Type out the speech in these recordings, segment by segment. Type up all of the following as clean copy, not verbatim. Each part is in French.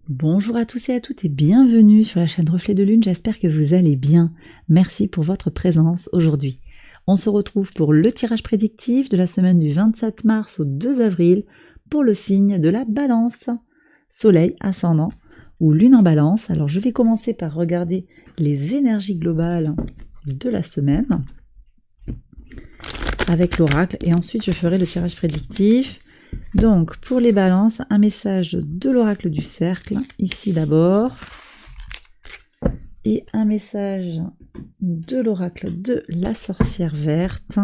Bonjour à tous et à toutes et bienvenue sur la chaîne Reflet de Lune, j'espère que vous allez bien. Merci pour votre présence aujourd'hui. On se retrouve pour le tirage prédictif de la semaine du 27 mars au 2 avril pour le signe de la Balance. Soleil, ascendant ou Lune en Balance. Alors je vais commencer par regarder les énergies globales de la semaine avec l'oracle et ensuite je ferai le tirage prédictif. Donc, pour les balances, un message de l'oracle du cercle, ici d'abord, et un message de l'oracle de la sorcière verte.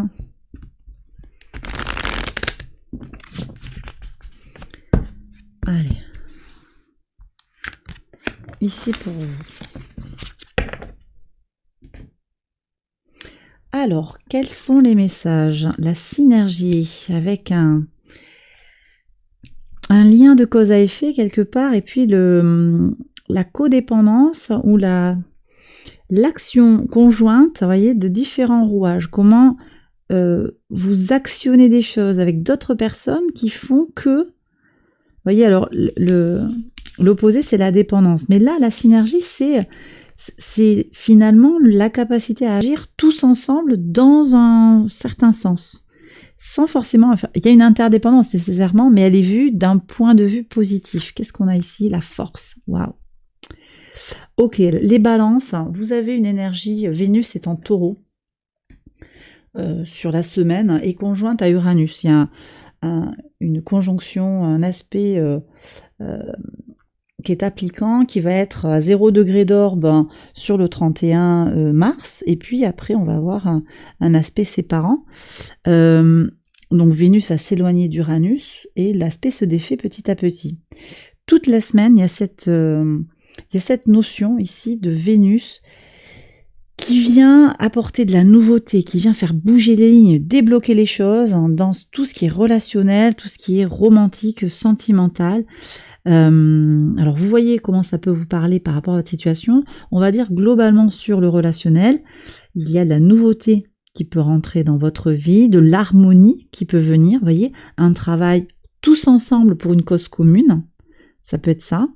Allez, ici pour vous. Alors, quels sont les messages? La synergie avec un lien de cause à effet quelque part, et puis la codépendance ou l'action conjointe, vous voyez, de différents rouages. Comment vous actionnez des choses avec d'autres personnes qui font que, vous voyez, alors l'opposé c'est la dépendance, mais là la synergie c'est finalement la capacité à agir tous ensemble dans un certain sens. Sans forcément... il y a une interdépendance nécessairement, mais elle est vue d'un point de vue positif. Qu'est-ce qu'on a ici? La force. Waouh. Ok, les balances. Vous avez une énergie, Vénus est en taureau sur la semaine et conjointe à Uranus. Il y a une conjonction, un aspect qui est appliquant, qui va être à 0 degré d'orbe sur le 31 mars, et puis après on va avoir un aspect séparant. Donc Vénus va s'éloigner d'Uranus, et l'aspect se défait petit à petit. Toute la semaine, il y a cette notion ici de Vénus qui vient apporter de la nouveauté, qui vient faire bouger les lignes, débloquer les choses dans tout ce qui est relationnel, tout ce qui est romantique, sentimental. Alors vous voyez comment ça peut vous parler par rapport à votre situation. On va dire globalement sur le relationnel, il y a de la nouveauté qui peut rentrer dans votre vie, de l'harmonie qui peut venir, vous voyez, un travail tous ensemble pour une cause commune, ça peut être ça.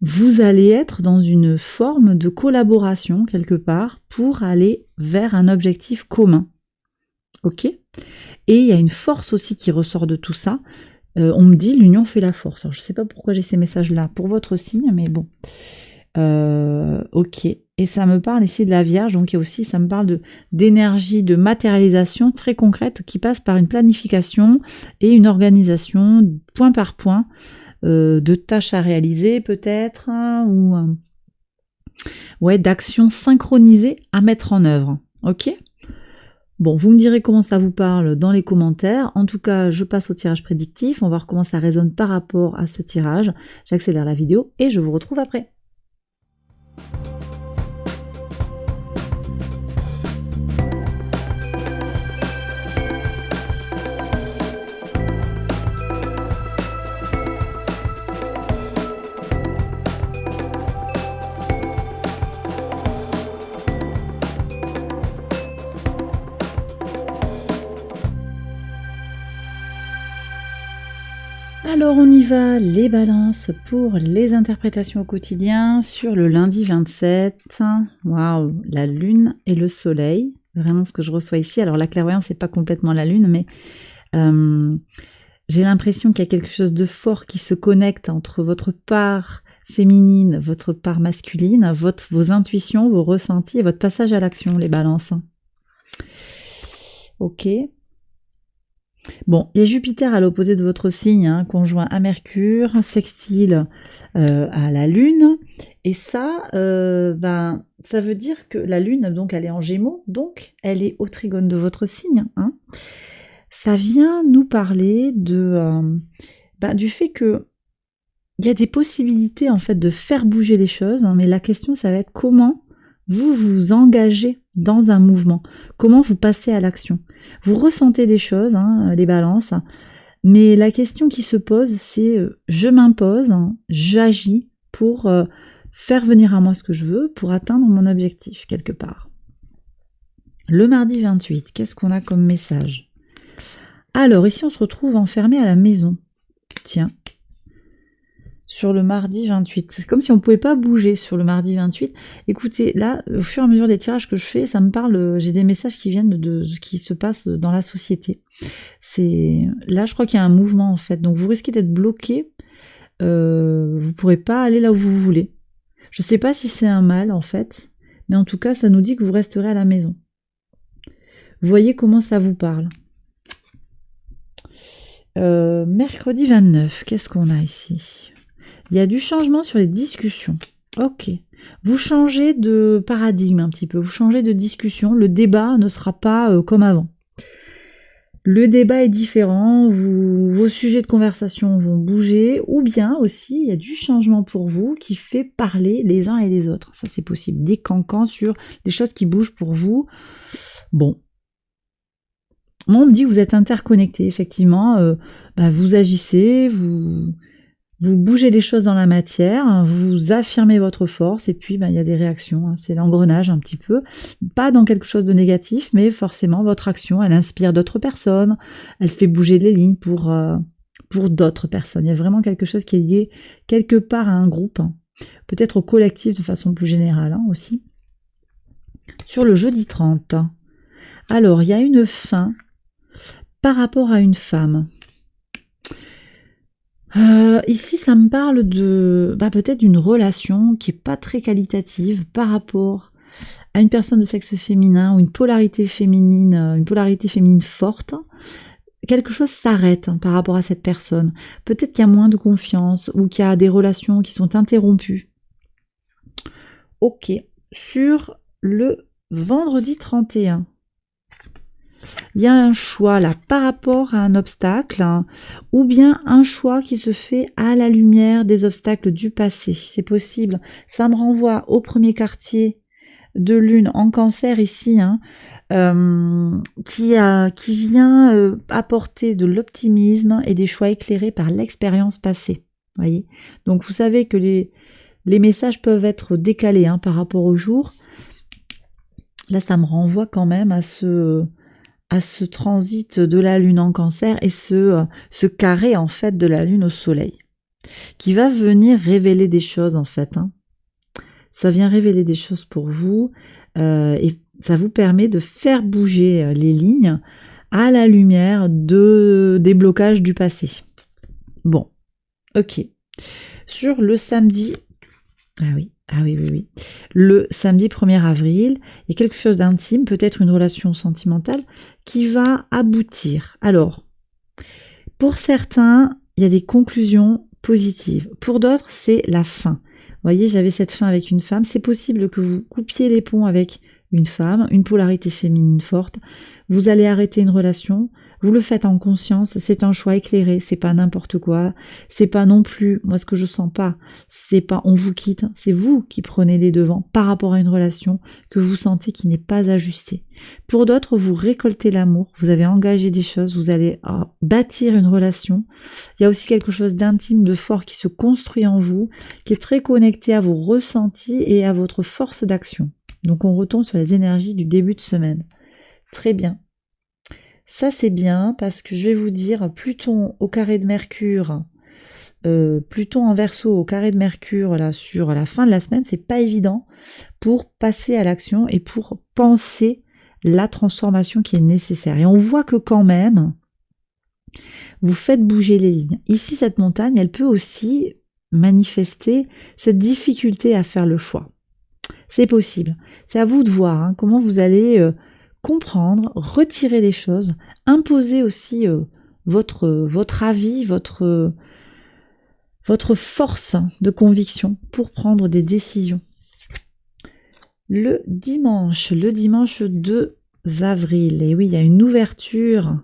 Vous allez être dans une forme de collaboration quelque part pour aller vers un objectif commun. Ok ? Et il y a une force aussi qui ressort de tout ça. On me dit l'union fait la force. Alors, je ne sais pas pourquoi j'ai ces messages-là pour votre signe, mais bon. Ok. Et ça me parle ici de la Vierge, donc aussi ça me parle d'énergie, de matérialisation très concrète qui passe par une planification et une organisation point par point de tâches à réaliser peut-être, hein, ou ouais, d'actions synchronisées à mettre en œuvre. Ok ? Bon, vous me direz comment ça vous parle dans les commentaires. En tout cas, je passe au tirage prédictif. On va voir comment ça résonne par rapport à ce tirage. J'accélère la vidéo et je vous retrouve après. Alors on y va, les balances pour les interprétations au quotidien sur le lundi 27. Waouh, la lune et le soleil, vraiment ce que je reçois ici. Alors la clairvoyance c'est pas complètement la lune, mais j'ai l'impression qu'il y a quelque chose de fort qui se connecte entre votre part féminine, votre part masculine, vos intuitions, vos ressentis et votre passage à l'action, les balances. Ok. Bon, il y a Jupiter à l'opposé de votre signe, hein, conjoint à Mercure, sextile à la Lune, et ça, ça veut dire que la Lune, donc, elle est en Gémeaux, donc elle est au trigone de votre signe. Hein. Ça vient nous parler du fait que il y a des possibilités en fait de faire bouger les choses, hein, mais la question, ça va être comment vous vous engagez dans un mouvement, comment vous passez à l'action. Vous ressentez des choses, hein, les balances, mais la question qui se pose, c'est je m'impose, hein, j'agis pour faire venir à moi ce que je veux, pour atteindre mon objectif, quelque part. Le mardi 28, qu'est-ce qu'on a comme message? Alors, ici, on se retrouve enfermé à la maison. Tiens. sur le mardi 28. C'est comme si on pouvait pas bouger sur le mardi 28. Écoutez, là, au fur et à mesure des tirages que je fais, ça me parle, j'ai des messages qui viennent de ce qui se passe dans la société. Là, je crois qu'il y a un mouvement, en fait. Donc, vous risquez d'être bloqué. Vous pourrez pas aller là où vous voulez. Je sais pas si c'est un mal, en fait. Mais en tout cas, ça nous dit que vous resterez à la maison. Voyez comment ça vous parle. Mercredi 29, qu'est-ce qu'on a ici? Il y a du changement sur les discussions. Ok. Vous changez de paradigme un petit peu, vous changez de discussion. Le débat ne sera pas comme avant. Le débat est différent, vos sujets de conversation vont bouger, ou bien aussi, il y a du changement pour vous qui fait parler les uns et les autres. Ça, c'est possible. Des cancans sur les choses qui bougent pour vous. Bon. Moi, on me dit que vous êtes interconnectés, effectivement. Vous agissez, vous bougez les choses dans la matière, vous affirmez votre force, et puis il y a des réactions. Hein. C'est l'engrenage un petit peu. Pas dans quelque chose de négatif, mais forcément, votre action, elle inspire d'autres personnes, elle fait bouger les lignes pour d'autres personnes. Il y a vraiment quelque chose qui est lié quelque part à un groupe, hein. Peut-être au collectif de façon plus générale hein, aussi. Sur le jeudi 30, alors, il y a une fin par rapport à une femme. Ici, ça me parle de peut-être d'une relation qui est pas très qualitative par rapport à une personne de sexe féminin ou une polarité féminine forte. Quelque chose s'arrête hein, par rapport à cette personne. Peut-être qu'il y a moins de confiance ou qu'il y a des relations qui sont interrompues. Ok. Sur le vendredi 31. Il y a un choix là par rapport à un obstacle hein, ou bien un choix qui se fait à la lumière des obstacles du passé. C'est possible. Ça me renvoie au premier quartier de lune en cancer ici hein, qui vient apporter de l'optimisme et des choix éclairés par l'expérience passée. Voyez. Donc vous savez que les messages peuvent être décalés hein, par rapport au jour. Là ça me renvoie quand même à ce transit de la lune en cancer et ce carré en fait de la lune au soleil qui va venir révéler des choses en fait hein. Ça vient révéler des choses pour vous et ça vous permet de faire bouger les lignes à la lumière des blocages du passé. Bon, ok. Sur le samedi, ah oui. Le samedi 1er avril, il y a quelque chose d'intime, peut-être une relation sentimentale, qui va aboutir. Alors, pour certains, il y a des conclusions positives. Pour d'autres, c'est la fin. Vous voyez, j'avais cette fin avec une femme. C'est possible que vous coupiez les ponts avec une femme, une polarité féminine forte. Vous allez arrêter une relation. Vous le faites en conscience, c'est un choix éclairé, c'est pas n'importe quoi, c'est pas non plus, moi ce que je sens pas, c'est pas on vous quitte, c'est vous qui prenez les devants par rapport à une relation que vous sentez qui n'est pas ajustée. Pour d'autres, vous récoltez l'amour, vous avez engagé des choses, vous allez bâtir une relation. Il y a aussi quelque chose d'intime, de fort qui se construit en vous, qui est très connecté à vos ressentis et à votre force d'action. Donc on retombe sur les énergies du début de semaine. Très bien. Ça c'est bien parce que je vais vous dire, Pluton au carré de Mercure, Pluton en Verseau au carré de Mercure là sur la fin de la semaine, c'est pas évident pour passer à l'action et pour penser la transformation qui est nécessaire. Et on voit que quand même, vous faites bouger les lignes. Ici, cette montagne, elle peut aussi manifester cette difficulté à faire le choix. C'est possible. C'est à vous de voir hein, comment vous allez comprendre, retirer des choses, imposer aussi votre avis, votre force de conviction pour prendre des décisions. Le dimanche 2 avril, et oui, il y a une ouverture.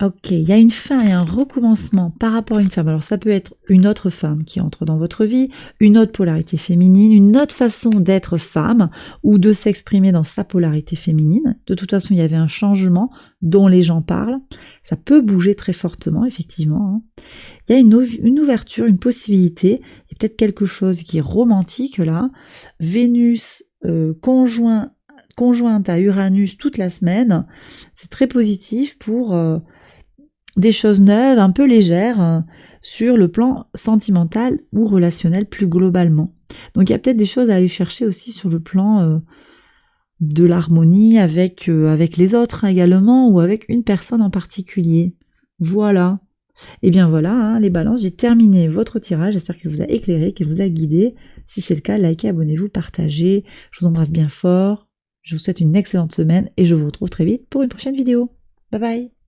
Ok, il y a une fin et un recommencement par rapport à une femme. Alors ça peut être une autre femme qui entre dans votre vie, une autre polarité féminine, une autre façon d'être femme ou de s'exprimer dans sa polarité féminine. De toute façon, il y avait un changement dont les gens parlent. Ça peut bouger très fortement, effectivement. Hein. Il y a une ouverture, une possibilité. Il y a peut-être quelque chose qui est romantique là. Vénus conjointe à Uranus toute la semaine. C'est très positif pour... des choses neuves, un peu légères, sur le plan sentimental ou relationnel plus globalement. Donc il y a peut-être des choses à aller chercher aussi sur le plan de l'harmonie avec les autres également, ou avec une personne en particulier. Voilà. Et bien voilà, hein, les balances, j'ai terminé votre tirage. J'espère qu'il vous a éclairé, qu'il vous a guidé. Si c'est le cas, likez, abonnez-vous, partagez. Je vous embrasse bien fort. Je vous souhaite une excellente semaine et je vous retrouve très vite pour une prochaine vidéo. Bye bye.